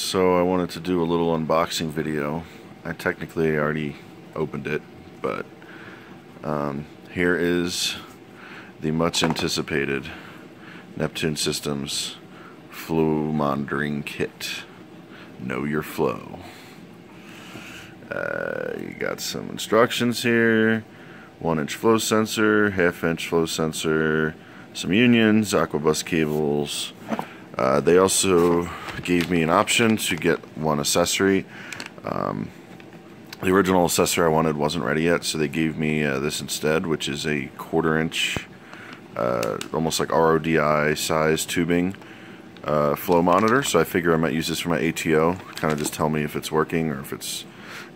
So I wanted to do a little unboxing video. I technically already opened it, but here is the much anticipated Neptune Systems flow monitoring kit. Know your flow. You got some instructions here. 1-inch flow sensor, half-inch flow sensor, some unions, aquabus cables. They also gave me an option to get one accessory. The original accessory I wanted wasn't ready yet, so they gave me this instead, which is a 1/4-inch, almost like RODI size tubing flow monitor. So I figure I might use this for my ATO, kind of just tell me if it's working or if it's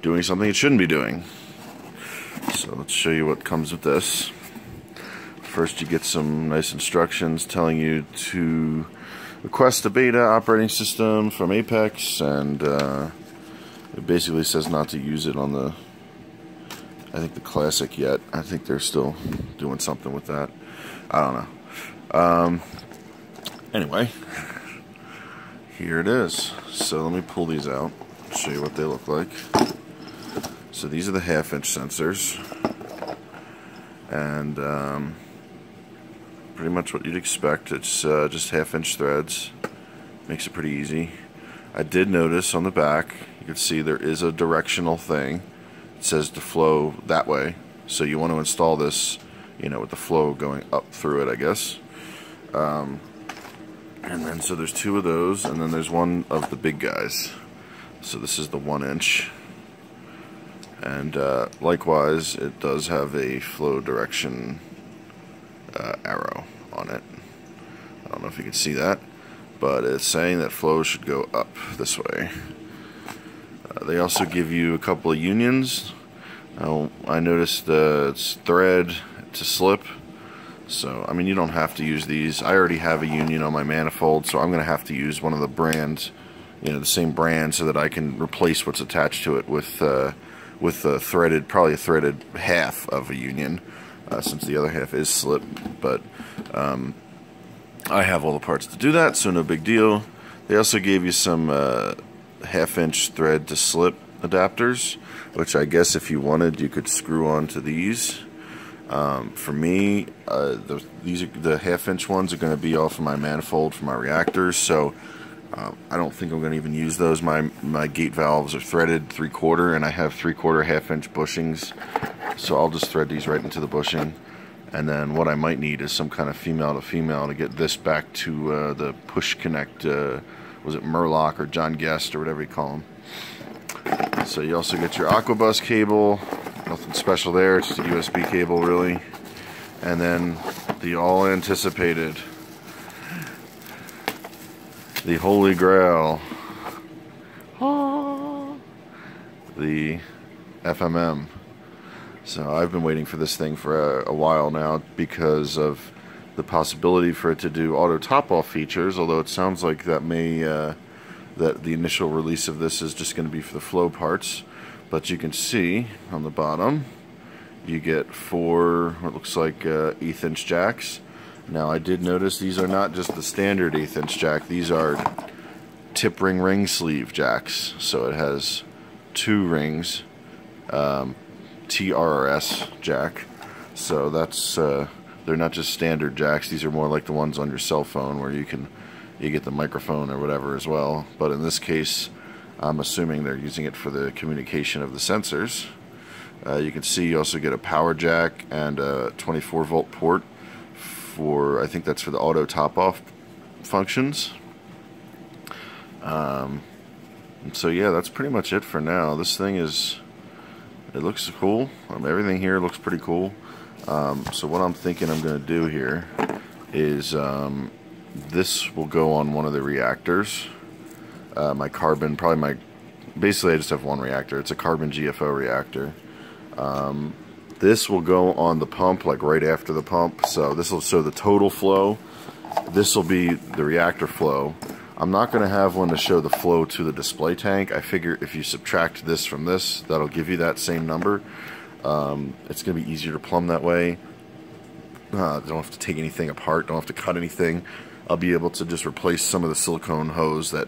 doing something it shouldn't be doing. So let's show you what comes with this. First, you get some nice instructions telling you to request a beta operating system from Apex, and it basically says not to use it on the, I think, the Classic yet. I think they're still doing something with that. I don't know. Anyway, here it is. So let me pull these out, show you what they look like. So these are the half-inch sensors, and pretty much what you'd expect. It's just half-inch threads. Makes it pretty easy. I did notice on the back, you can see there is a directional thing. It says to flow that way. So you want to install this, you know, with the flow going up through it, I guess. And then so there's 2 of those, and then there's one of the big guys. So this is the 1-inch. And likewise, it does have a flow direction arrow on it. I don't know if you can see that, but it's saying that flow should go up this way. They also give you a couple of unions. I noticed it's thread to slip, so I mean, you don't have to use these. I already have a union on my manifold, so I'm going to have to use one of the brands, you know, the same brand, so that I can replace what's attached to it with a threaded, probably a threaded half of a union, since the other half is slip. But I have all the parts to do that, so no big deal. They also gave you some half-inch thread to slip adapters, which I guess if you wanted you could screw onto these. For me, the half-inch ones are going to be off of my manifold for my reactors, so I don't think I'm going to even use those. My gate valves are threaded 3/4, and I have 3/4 half-inch bushings, so I'll just thread these right into the bushing. And then what I might need is some kind of female to female to get this back to the push connect. Was it Murloc or John Guest or whatever you call them? So you also get your aquabus cable. Nothing special there. It's just a USB cable, really. And then the all-anticipated, the Holy Grail, the FMM. So I've been waiting for this thing for a while now because of the possibility for it to do auto top-off features, although it sounds like that may that the initial release of this is just going to be for the flow parts. But you can see on the bottom you get 4 what looks like 1/8-inch jacks. Now, I did notice these are not just the standard 1/8-inch jack. These are tip ring sleeve jacks. So it has 2 rings, TRRS jack. So that's they're not just standard jacks. These are more like the ones on your cell phone where you get the microphone or whatever as well. But in this case, I'm assuming they're using it for the communication of the sensors. You can see you also get a power jack and a 24-volt port. I think that's for the auto top-off functions. So yeah, that's pretty much it for now. This thing it looks cool. Everything here looks pretty cool. So what I'm thinking I'm going to do here is this will go on one of the reactors. My carbon, basically I just have one reactor. It's a carbon GFO reactor. This will go on the pump, like right after the pump. So this will show the total flow. This will be the reactor flow. I'm not going to have one to show the flow to the display tank. I figure if you subtract this from this, that'll give you that same number. It's going to be easier to plumb that way. Don't have to take anything apart, don't have to cut anything. I'll be able to just replace some of the silicone hose that,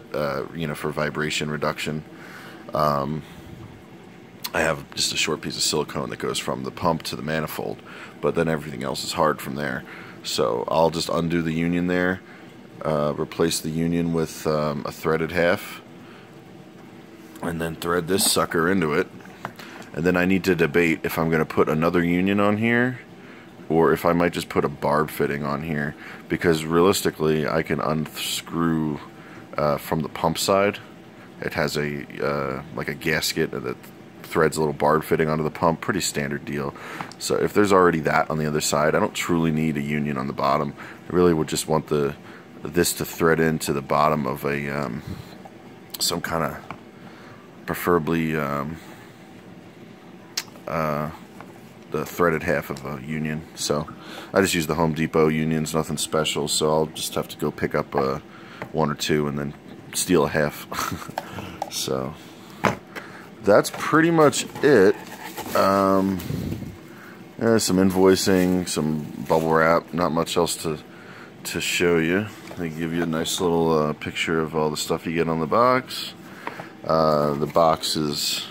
you know, for vibration reduction. I have just a short piece of silicone that goes from the pump to the manifold, but then everything else is hard from there. So I'll just undo the union there, replace the union with a threaded half, and then thread this sucker into it. And then I need to debate if I'm going to put another union on here or if I might just put a barb fitting on here, because realistically I can unscrew from the pump side. It has a like a gasket that threads a little barb fitting onto the pump, pretty standard deal. So if there's already that on the other side, I don't truly need a union on the bottom. I really would just want this to thread into the bottom of a some kind of, preferably the threaded half of a union. So I just use the Home Depot unions, nothing special, so I'll just have to go pick up one or two and then steal a half. So that's pretty much it. Some invoicing, some bubble wrap, not much else to show you. They give you a nice little picture of all the stuff you get on the box. The box is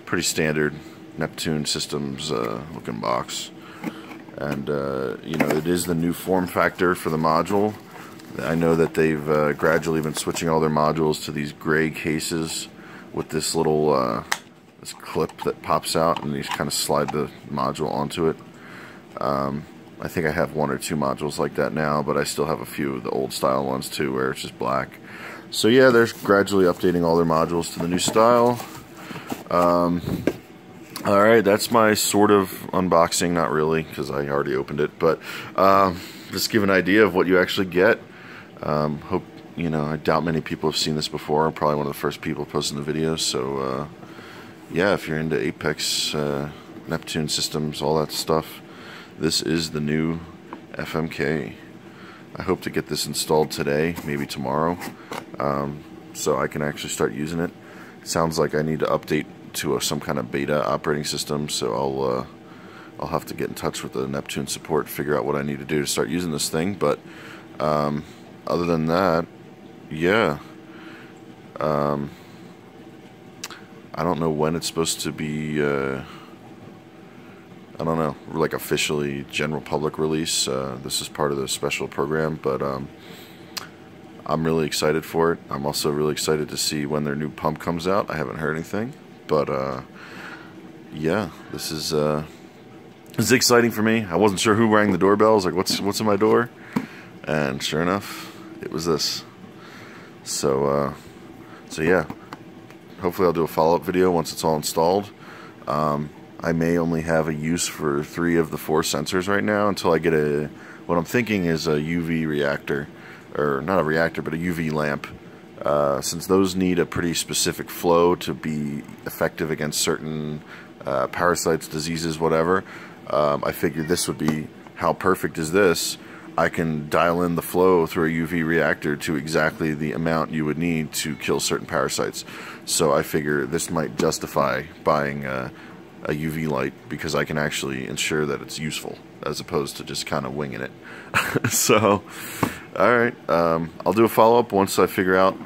pretty standard Neptune Systems looking box, and you know, it is the new form factor for the module. I know that they've gradually been switching all their modules to these gray cases with this little this clip that pops out, and you just kind of slide the module onto it. I think I have one or two modules like that now, but I still have a few of the old style ones too where it's just black. So yeah, they're gradually updating all their modules to the new style. Alright, that's my sort of unboxing, not really, because I already opened it, but just give an idea of what you actually get. Hope, you know, I doubt many people have seen this before. I'm probably one of the first people posting the videos, so yeah, if you're into Apex, Neptune Systems, all that stuff, this is the new FMK. I hope to get this installed today, maybe tomorrow, so I can actually start using it. It sounds like I need to update to some kind of beta operating system, so I'll have to get in touch with the Neptune support, figure out what I need to do to start using this thing. But other than that, yeah, I don't know when it's supposed to be, I don't know, like officially general public release. This is part of the special program, but I'm really excited for it. I'm also really excited to see when their new pump comes out. I haven't heard anything, but yeah, this is exciting for me. I wasn't sure who rang the doorbell. I was like, what's in my door? And sure enough, it was this. So yeah, hopefully I'll do a follow-up video once it's all installed. I may only have a use for 3 of the 4 sensors right now until I get what I'm thinking is a UV reactor, or not a reactor, but a UV lamp. Since those need a pretty specific flow to be effective against certain parasites, diseases, whatever, I figured this would be, how perfect is this? I can dial in the flow through a UV reactor to exactly the amount you would need to kill certain parasites. So I figure this might justify buying a UV light, because I can actually ensure that it's useful as opposed to just kind of winging it. So, alright, I'll do a follow-up once I figure out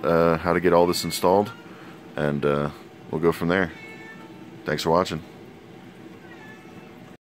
how to get all this installed, and we'll go from there. Thanks for watching.